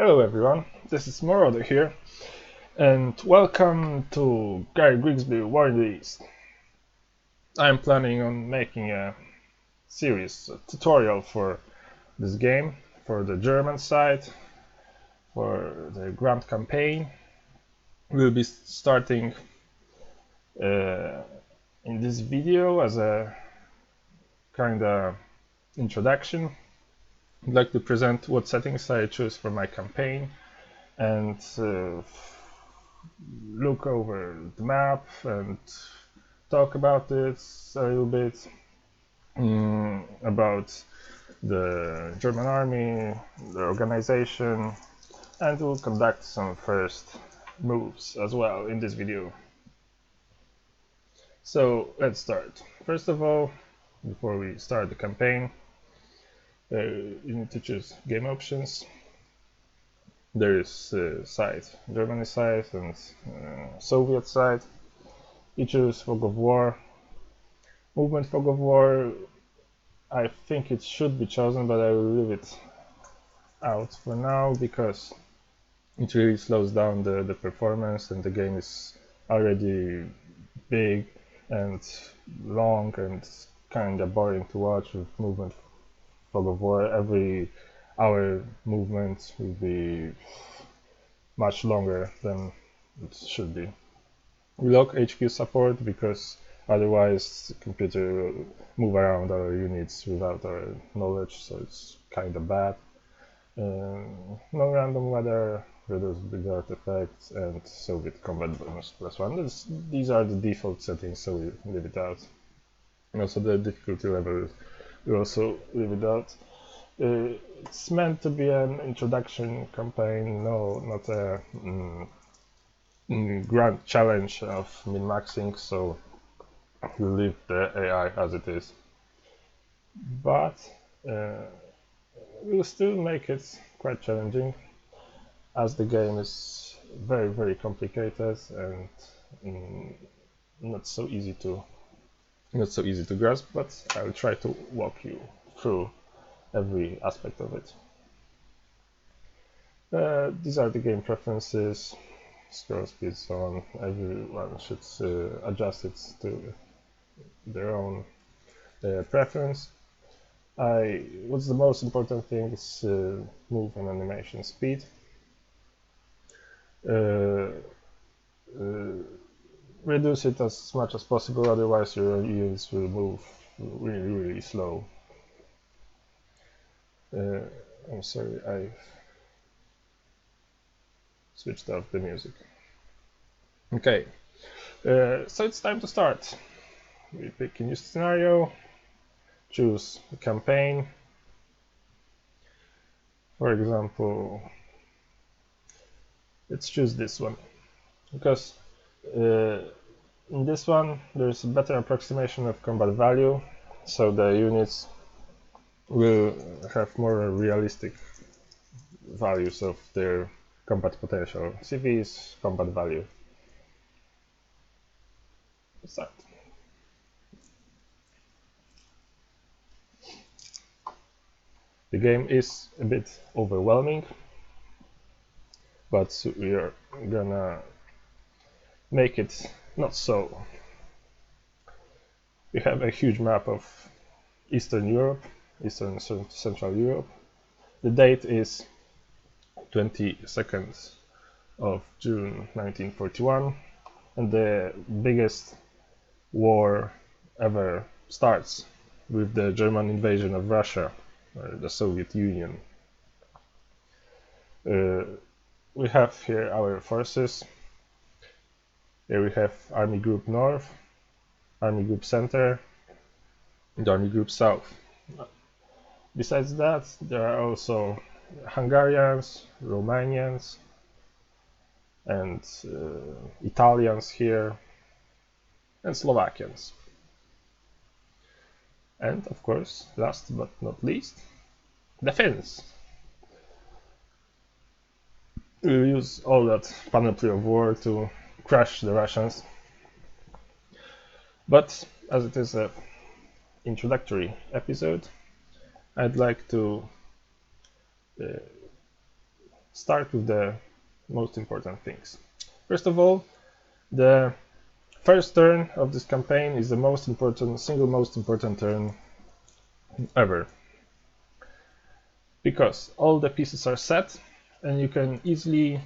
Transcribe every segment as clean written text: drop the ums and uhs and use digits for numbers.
Hello everyone, this is Moroder here, and welcome to Grigsby War in the East. I am planning on making a series, a tutorial for this game, for the German side, for the Grand Campaign. We'll be starting in this video as a kinda introduction. I'd like to present what settings I choose for my campaign and look over the map and talk about it a little bit, about the German army, the organization, and we'll conduct some first moves as well in this video. So let's start. First of all, before we start the campaign, you need to choose game options. There is side, Germany side and Soviet side. You choose fog of war. Movement fog of war, I think it should be chosen, but I will leave it out for now because it really slows down the performance, and the game is already big and long and kinda boring to watch with movement fog of war. Every hour movement will be much longer than it should be. We lock HQ support because otherwise the computer will move around our units without our knowledge, so it's kinda bad. No random weather, reduce big artifacts, and Soviet combat bonus +1. These are the default settings, so we leave it out. And also the difficulty level, we also leave it out. It's meant to be an introduction campaign, not a grand challenge of min-maxing, so we'll leave the AI as it is. But we'll still make it quite challenging, as the game is very complicated and not so easy to grasp, but I'll try to walk you through every aspect of it. These are the game preferences, scroll speed, so on. Everyone should adjust it to their own preference. What's the most important thing is move and animation speed. Reduce it as much as possible, otherwise your units will move really slow. I'm sorry, I switched off the music. Okay, so it's time to start. We pick a new scenario, choose a campaign. For example, let's choose this one, because in this one there's a better approximation of combat value, so the units will have more realistic values of their combat potential. CV's combat value. Let's start. The game is a bit overwhelming, but we are gonna make it not so. We have a huge map of Eastern Europe, Eastern Central Europe. The date is 22nd of June 1941, and the biggest war ever starts with the German invasion of Russia, the Soviet Union. We have here our forces. Here we have Army Group North, Army Group Center, and Army Group South. Besides that, there are also Hungarians, Romanians, and Italians here, and Slovakians. And of course, last but not least, the Finns. We'll use all that panoply of war to crush the Russians. But as it is an introductory episode, I'd like to start with the most important things. First of all, the first turn of this campaign is the single most important turn ever, because all the pieces are set and you can easily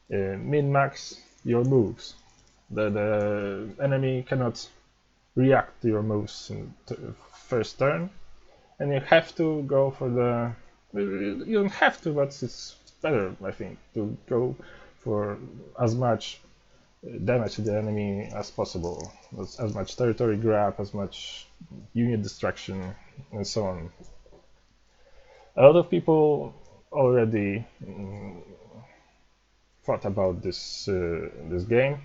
min-max your moves. The enemy cannot react to your moves in the first turn, and you have to go for the... You don't have to, but it's better, I think, to go for as much damage to the enemy as possible, as much territory grab, as much unit destruction, and so on. A lot of people already thought about this game,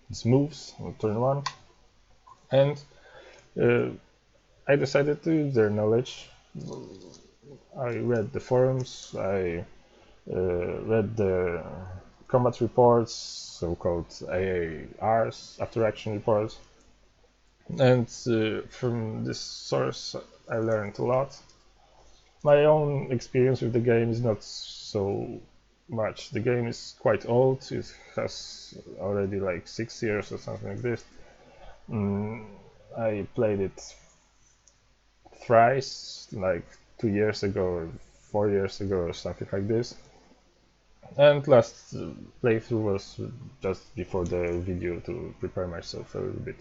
these moves on turn 1, and I decided to use their knowledge. I read the forums, I read the combat reports, so-called AARs, after action reports, and from this source I learned a lot. My own experience with the game is not so much. The game is quite old, it has already like 6 years or something like this. I played it thrice, like 2 years ago or 4 years ago or something like this. And last playthrough was just before the video to prepare myself a little bit.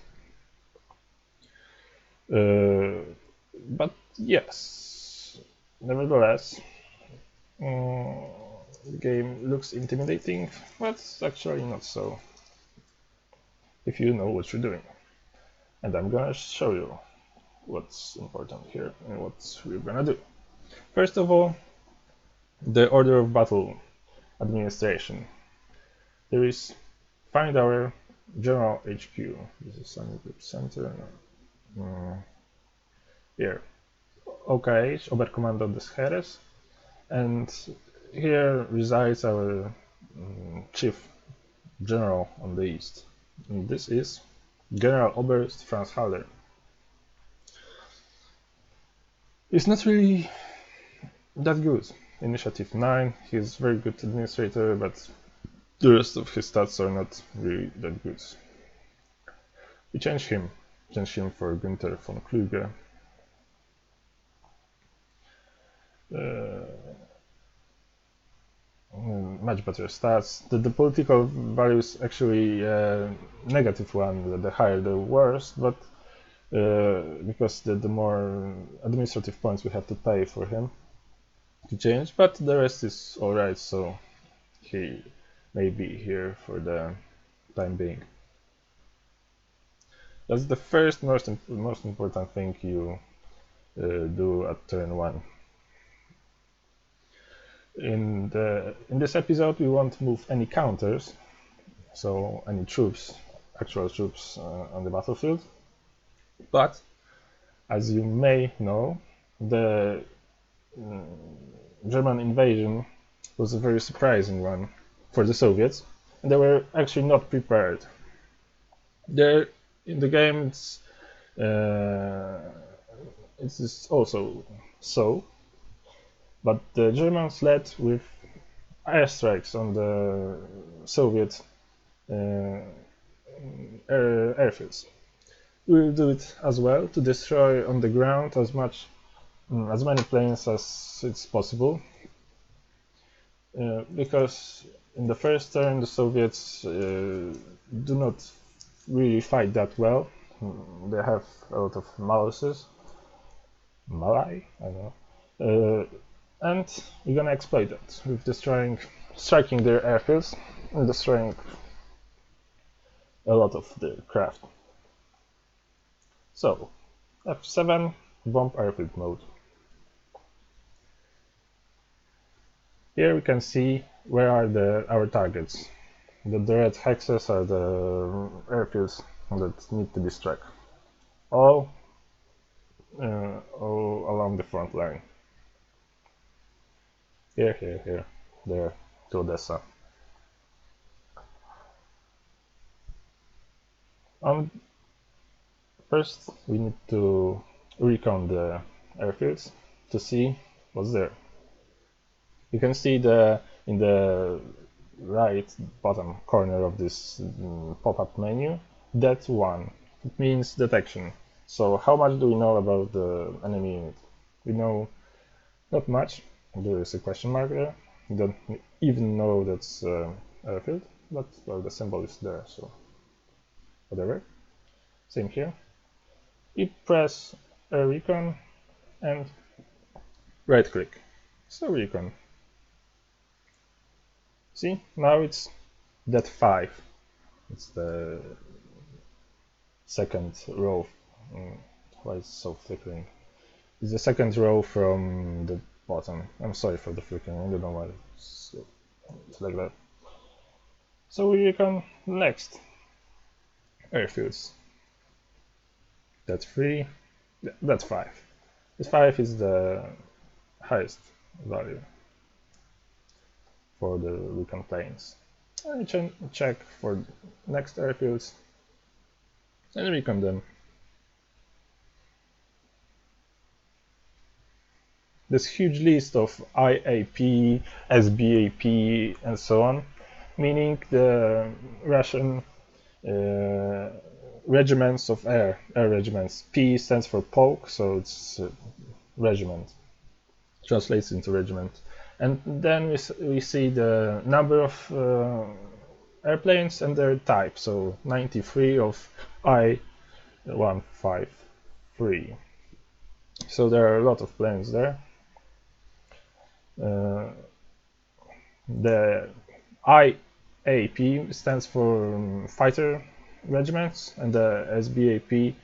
But yes, nevertheless, the game looks intimidating, but actually not so, if you know what you're doing. And I'm gonna show you what's important here and what we're gonna do. First of all, the order of battle administration. There is find our general HQ. This is Sunny Group Center. Here, OKH, Oberkommando des Heeres, and here resides our chief general on the east. And this is General Oberst Franz Halder. He's not really that good. Initiative 9, he's very good administrator, but the rest of his stats are not really that good. We changed him for Günther von Kluge. Much better stats. The political value is actually negative one, the higher the worse, but because the more administrative points we have to pay for him to change, but the rest is alright, so he may be here for the time being. That's the first most important thing you do at turn 1. In this episode we won't move any counters, so any troops, actual troops on the battlefield, but as you may know, the German invasion was a very surprising one for the Soviets, and they were actually not prepared. There in the game it is also so, but the Germans led with airstrikes on the Soviet airfields. We will do it as well to destroy on the ground as many planes as it's possible, because in the first turn the Soviets do not really fight that well. They have a lot of maluses, I don't know, and we're gonna exploit that with striking their airfields and destroying a lot of their craft. So, F7, bomb airfield mode. Here we can see where are our targets. The red hexes are the airfields that need to be struck. All along the front line. Here, there, to Odessa. First, we need to recon the airfields to see what's there. You can see the in the right bottom corner of this pop-up menu, det1. It means detection. So how much do we know about the enemy unit? We know not much. There is a question mark there. We don't even know that's airfield, but well, the symbol is there, so whatever. Same here. We press a recon and right click. So recon. See, now it's det5. It's the second row. Why is it so flickering? It's the second row from the bottom. I'm sorry for the flickering, I don't know why it's like that. So we recon next. Airfields. That's 3. That's 5. This 5 is the highest value for the recon planes. And we check for next airfields and recon them. This huge list of IAP, SBAP, and so on, meaning the Russian regiments of air regiments. P stands for polk, so it's regiment, translates into regiment. And then we see the number of airplanes and their type, so 93 of I-153. So there are a lot of planes there. The IAP stands for fighter regiments, and the SBAP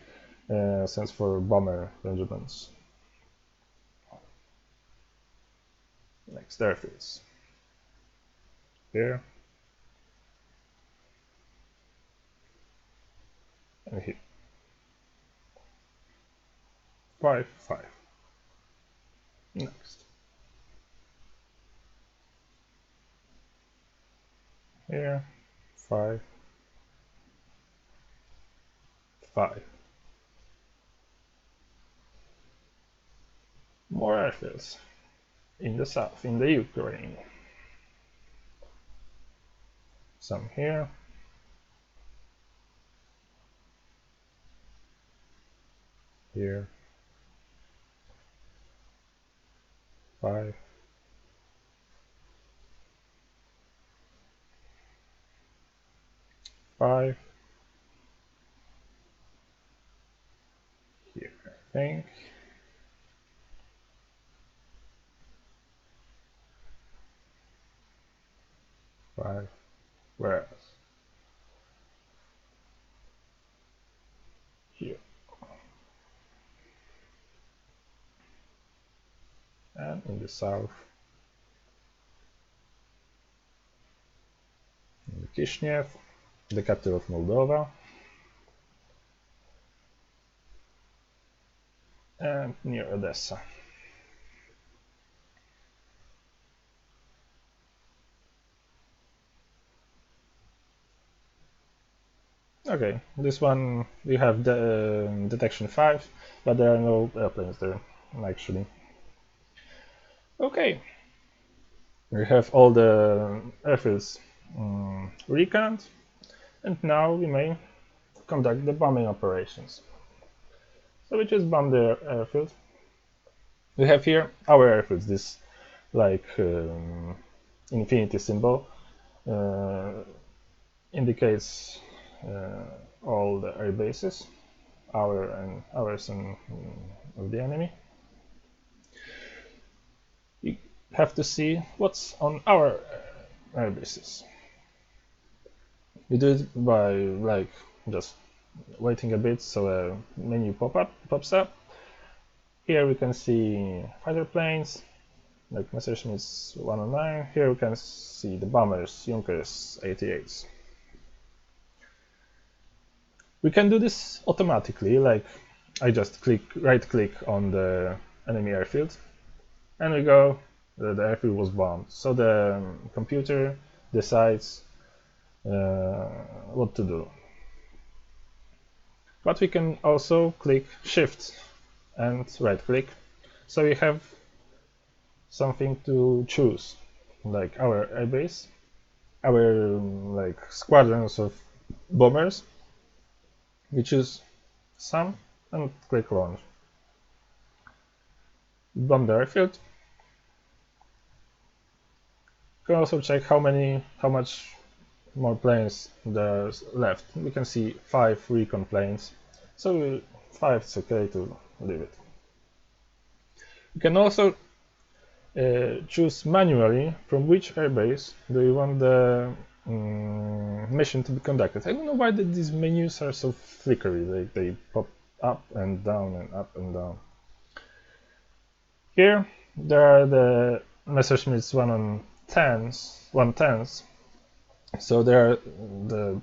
stands for bomber regiments. Next airfields. Here. And here. 5, 5. Next. Here. 5, 5. More airfields. In the south, in the Ukraine. Some here. Here. 5. Here, I think. 5. Where else? Here. And in the south, in Kishinev, the capital of Moldova, and near Odessa. Okay, this one we have the detection 5, but there are no airplanes there, actually. Okay, we have all the airfields reconned, and now we may conduct the bombing operations. So we just bomb the airfield. We have here our airfields, this like infinity symbol indicates all the air bases, ours and of the enemy. You have to see what's on our air bases. We do it by like just waiting a bit so a menu pops up. Here we can see fighter planes, like Messerschmitt 109. Here we can see the bombers, Junkers 88s. We can do this automatically, like I just right click on the enemy airfield and we go, the airfield was bombed. So the computer decides what to do. But we can also click Shift and right click, so we have something to choose. like our airbase, our like squadrons of bombers. We choose some and click launch. Bomb the airfield. You can also check how much more planes there's left. We can see 5 recon planes, so 5 is okay to leave it. You can also choose manually from which airbase do you want the mission to be conducted. I don't know why these menus are so flickery. They pop up and down and up and down. Here there are the Messerschmitts 110s. So there are the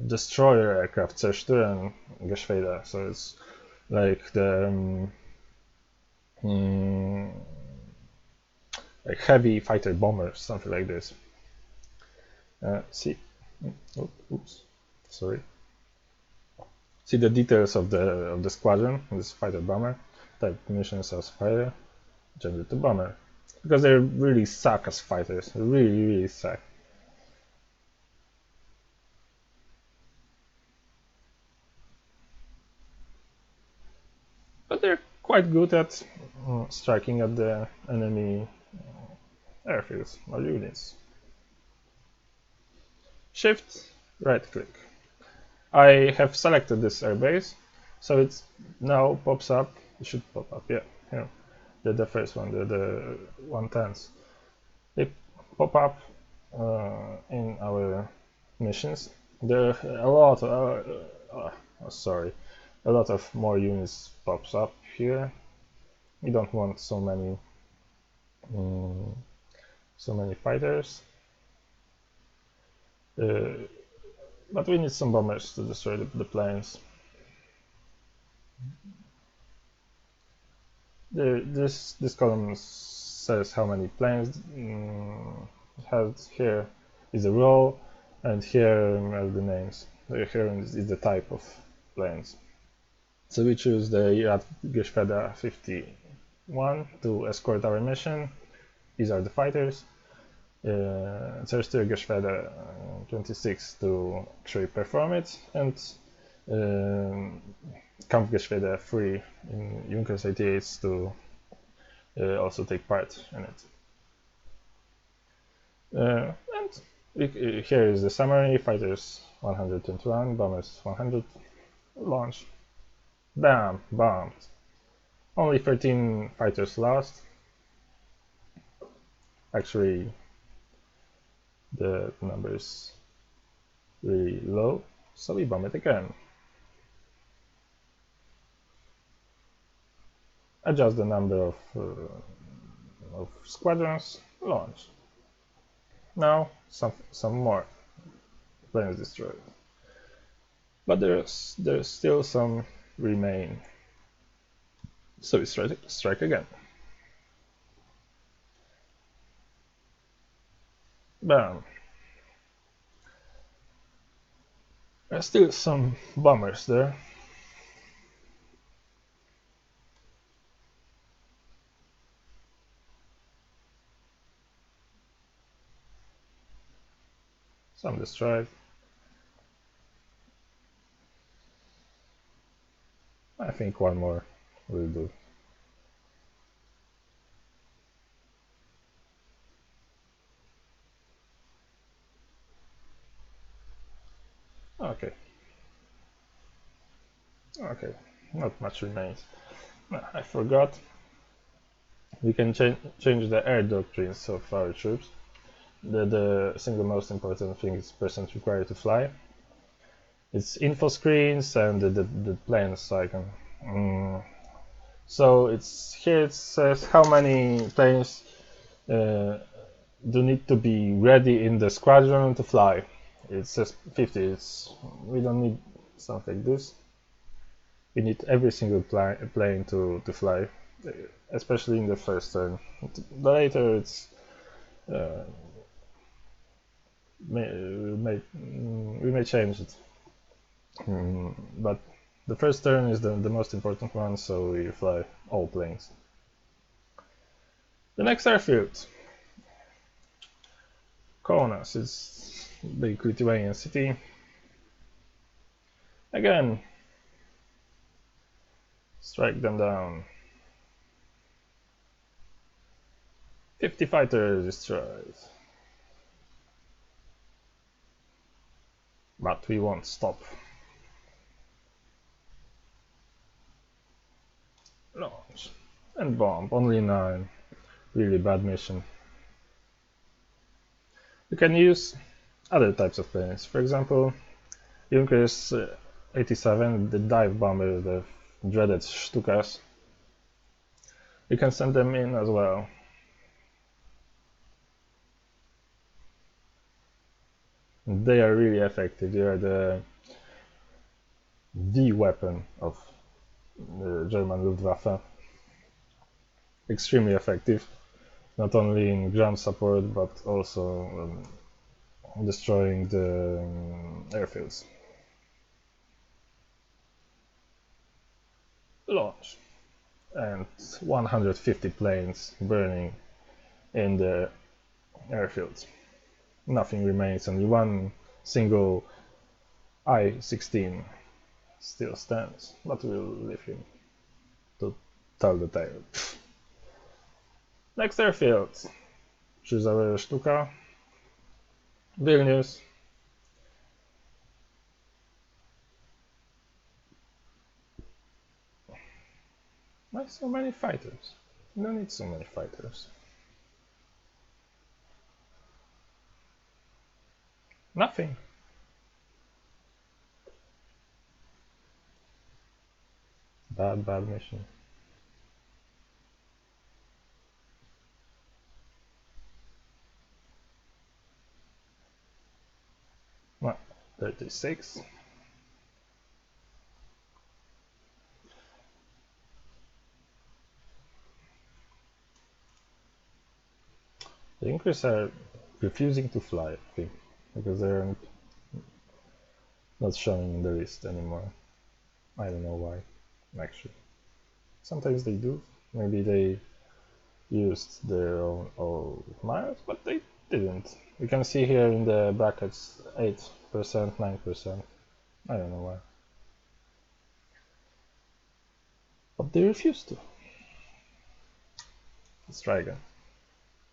destroyer aircraft Zerstör and Geschwader. So it's like the like heavy fighter bombers, something like this. See, oops, sorry. See the details of the squadron. This fighter bomber type missions as fighter, change it to bomber, because they really suck as fighters. They really suck. But they're quite good at striking at the enemy airfields or units. Shift, right click. I have selected this airbase, so it now pops up. It should pop up, yeah, here. The first one, the 110s. They pop up in our missions. There are a lot. A lot of more units pops up here. We don't want so many fighters. But we need some bombers to destroy the planes. This column says how many planes it has. Here is the row, and here are the names. Here is the type of planes. So we choose the Geschwader 51 to escort our mission. These are the fighters. Zerstör Geschwader 26 to actually perform it, and Kampfgeschwader 3 in Junkers 88 to also take part in it. And here is the summary: fighters 121, bombers 100, launch. Bam! Bombed. Only 13 fighters lost. Actually, the number is really low, so we bomb it again. Adjust the number of squadrons, launch. Now some more planes destroyed, but there's still some remain. So we strike again. Bam. There's still some bombers there. Some destroyed. I think one more will do. Okay. Okay, not much remains. I forgot. We can change the air doctrines of our troops. The single most important thing is percent required to fly. It's info screens and the planes icon. So here it says how many planes do need to be ready in the squadron to fly. It says 50. We don't need something like this. We need every single plane to fly, especially in the first turn. Later it's we may change it, but the first turn is the most important one, so we fly all planes. The next airfield. Kaunas is a big Lithuanian city. Again, strike them down. 50 fighters destroyed. But we won't stop. Launch. And bomb. Only 9. Really bad mission. You can use other types of planes. For example, Junkers 87, the dive bomber, the dreaded Stukas. You can send them in as well. They are really effective. They are the weapon of the German Luftwaffe. Extremely effective, not only in ground support but also destroying the airfields. Launch. And 150 planes burning in the airfields. Nothing remains, only one single I-16 still stands, but we'll leave him to tell the tale. Next airfield. Przyzałe Sztuka. Vilnius. Why so many fighters? You don't need so many fighters. Nothing. Bad mission. Well, 36. The Junkers are refusing to fly, I think, because they're not showing in the list anymore. I don't know why, actually. Sometimes they do. Maybe they used their own old miles, but they didn't. You can see here in the brackets 8%, 9%. I don't know why. But they refused to. Let's try again.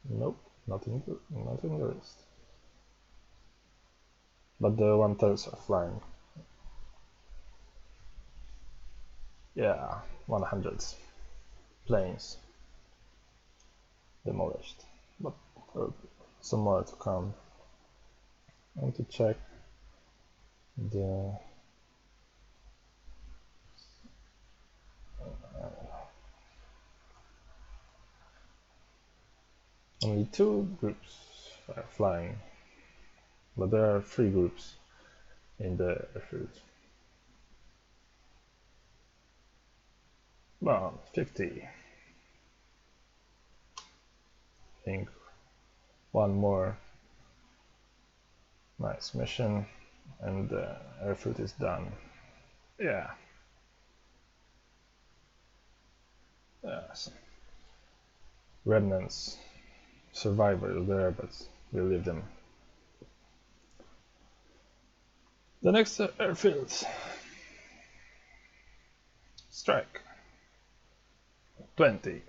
Nope, not in the list. But the 110s are flying. Yeah, 100s. Planes. Demolished. But some more to come. I want to check the only 2 groups are flying, but there are 3 groups in the airfield. Well, 50. I think one more nice mission and the airfield is done. Yeah. Yes. Remnants, survivors there, but we'll leave them. The next airfield. Strike. 20.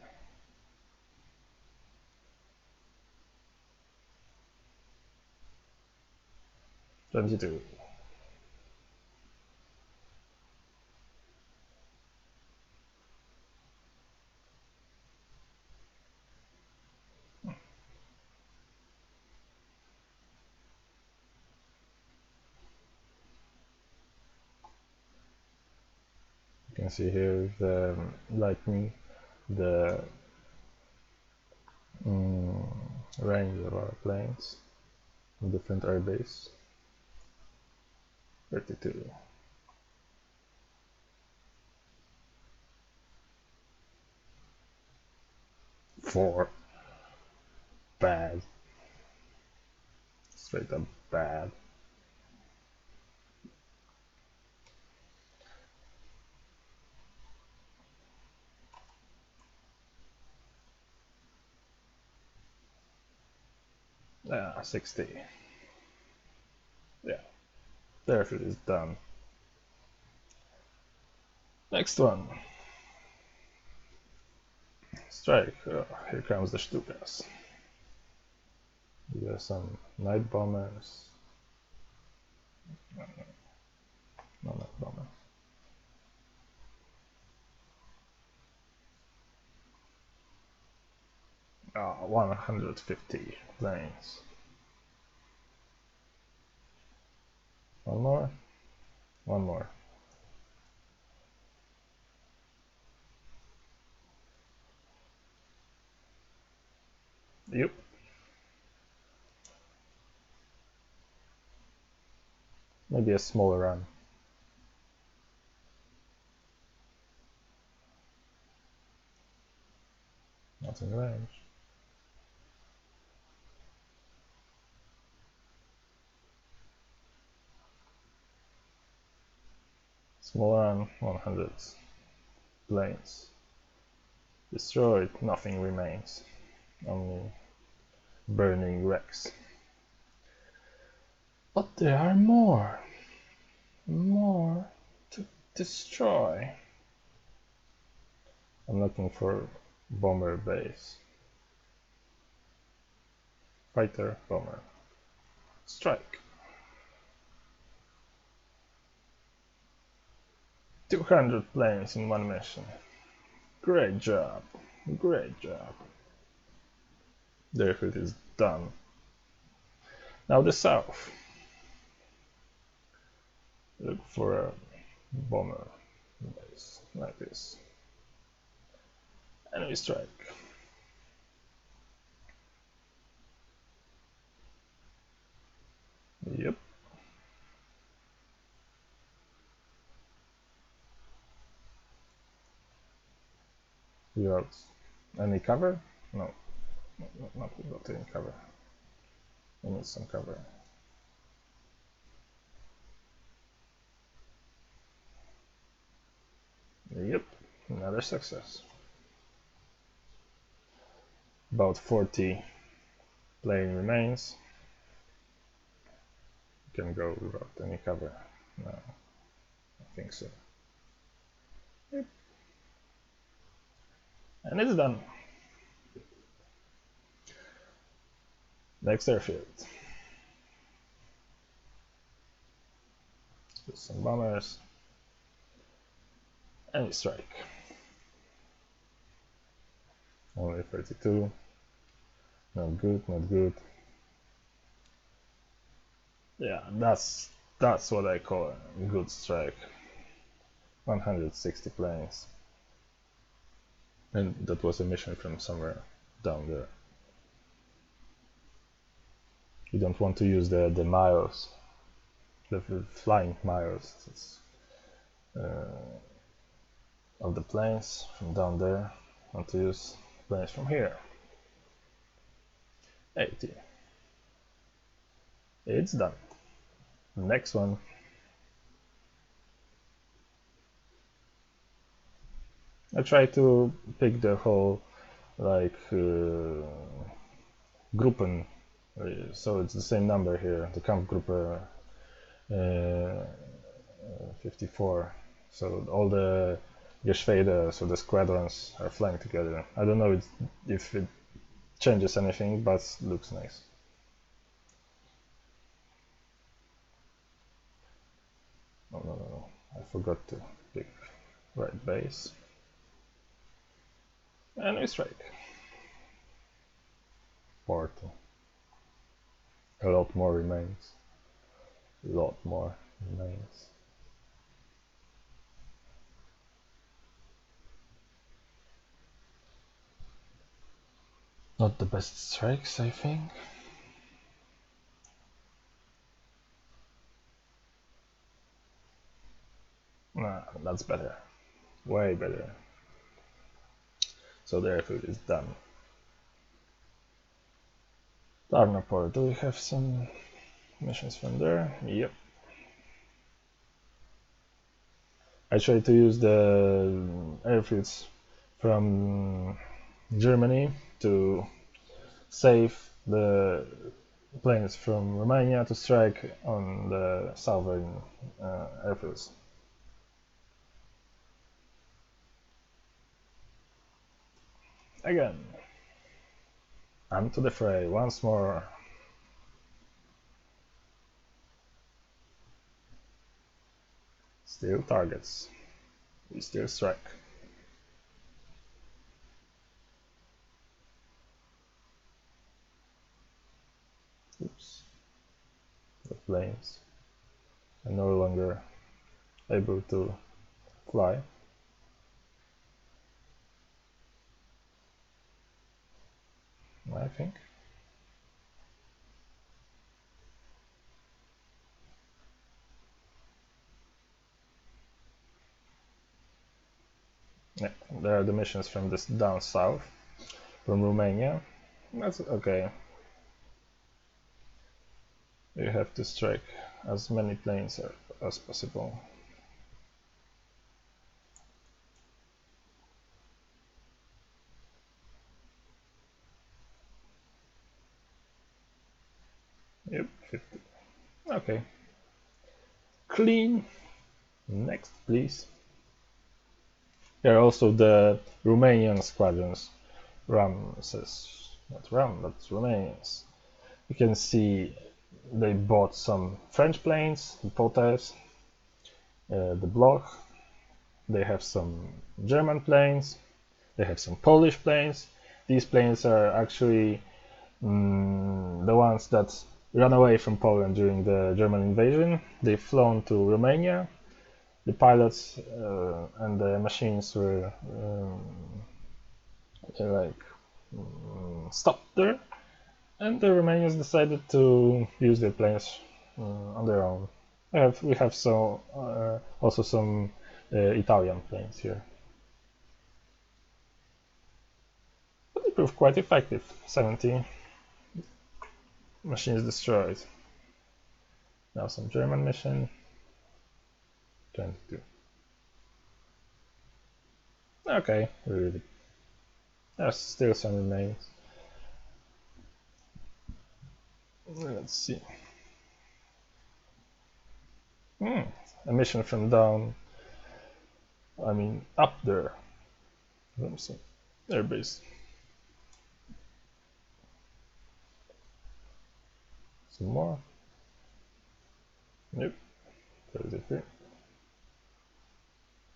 $22. You can see here the lightning, the range of our planes, different airbase. 32. Four. Bad. Straight up bad. Yeah. 60. Yeah, the airfield is done. Next one. Strike. Here comes the Stukas. We have some night bombers. No night bombers. 150 planes. One more. One more. Yep. Maybe a smaller run. Not in range. Small run, 100 planes. Destroyed, nothing remains. Only burning wrecks. But there are more. More to destroy. I'm looking for bomber base. Fighter, bomber. Strike. 200 planes in one mission. Great job. Great job. The airfield is done. Now the south. Look for a bomber base like this. Enemy strike. Yep. Without any cover? No. Not without any cover. We need some cover. Yep, another success. About 40 plane remains. You can go without any cover. No, I think so. Yep. And it's done. Next airfield. Just some bombers. And we strike. Only 32. Not good, not good. Yeah, that's what I call a good strike. 160 planes. And that was a mission from somewhere down there. You don't want to use the miles, the flying miles of the planes from down there. You want to use planes from here. 80. It's done. Next one. I try to pick the whole like Gruppen, so it's the same number here, the Kampfgruppe 54. So all the Geschwader, so the squadrons are flying together. I don't know if it changes anything, but looks nice. No, I forgot to pick right base. And we strike. 40. A lot more remains. A lot more remains. Not the best strikes, I think. Nah, that's better. Way better. So the airfield is done. Tarnopor, do we have some missions from there? Yep. I try to use the airfields from Germany to save the planes from Romania to strike on the southern airfields. Again, I'm to the fray once more. Still targets. We still strike. Oops. The planes are no longer able to fly. I think. Yeah, there are the missions from this down south, from Romania. That's okay. You have to strike as many planes as possible. Yep, 50. Okay. Clean. Next, please. Here are also the Romanian squadrons. Not Ram, but Romanians. You can see they bought some French planes, the Poters, the Bloch. They have some German planes. They have some Polish planes. These planes are actually the ones that ran away from Poland during the German invasion. They've flown to Romania. The pilots and the machines were stopped there, and the Romanians decided to use their planes on their own. We have also some Italian planes here. But they proved quite effective. 70 machines destroyed. Now some German mission. 22. Okay, really. There's still some remains. Let's see. A mission from down. Up there. Let me see. Airbase. Some more. Yep. 33.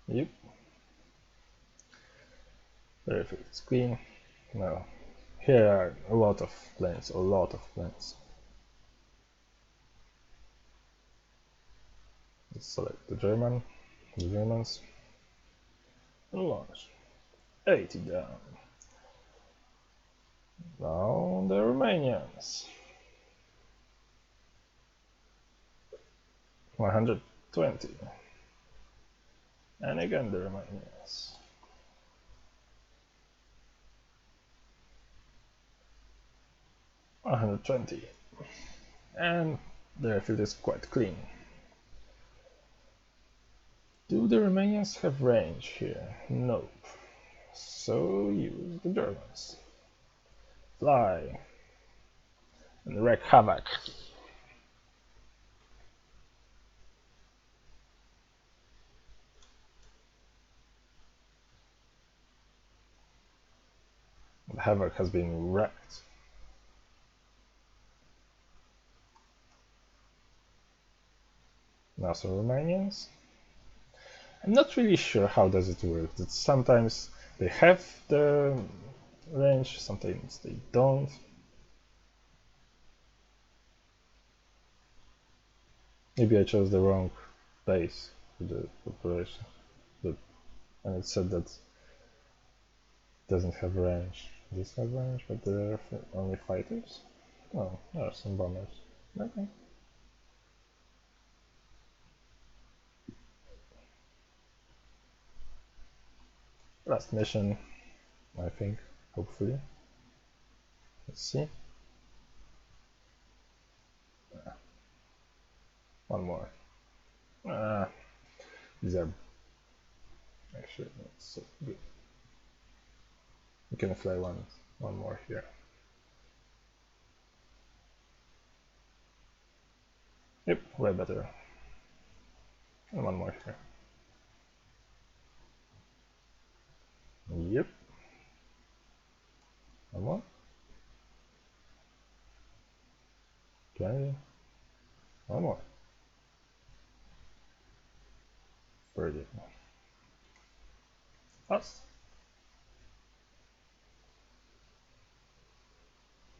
Yep. Perfect. It's clean. Now, here are a lot of planes. Let's select the Germans. Launch. 80 down. Now the Romanians. 120. And again the Romanians. 120. And the airfield is quite clean. Do the Romanians have range here? Nope. So use the Germans. Fly. And wreak havoc. The havoc has been wrecked. Now some Romanians. I'm not really sure how does it work. Sometimes they have the range, sometimes they don't. Maybe I chose the wrong base for the operation, and it said that it doesn't have range. This have range, but there are only fighters? Oh, there are some bombers. Okay. Last mission, I think, hopefully. Let's see. One more. These are actually not so good. We can fly one more here. Yep, way better. And one more here. Yep. One more. 20. One more. 30. Fast.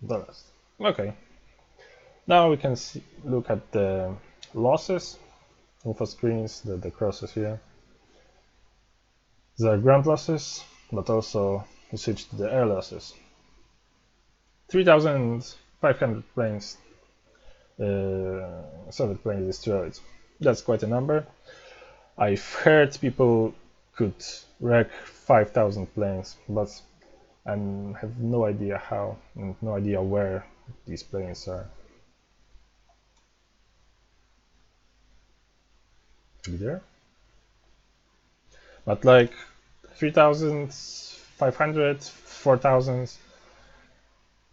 The last. Okay. Now we can look at the losses. Info screens, the crosses here. These are ground losses, but also we switch to the air losses. 3,500 planes, Soviet planes destroyed. That's quite a number. I've heard people could wreck 5,000 planes, but I have no idea how and no idea where these planes are. Be there? But like 3,500, 4,000,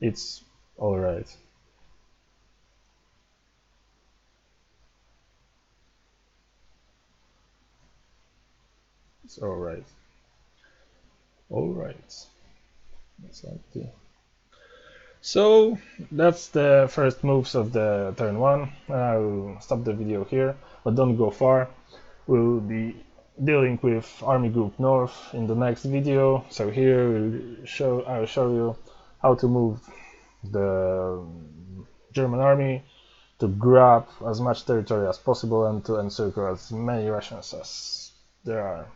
it's alright. It's alright. Alright. That's empty. So that's the first moves of the turn 1. I'll stop the video here, but don't go far. We'll be dealing with Army Group North in the next video. So here I'll show you how to move the German army to grab as much territory as possible and to encircle as many Russians as there are.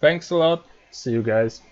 Thanks a lot. See you guys.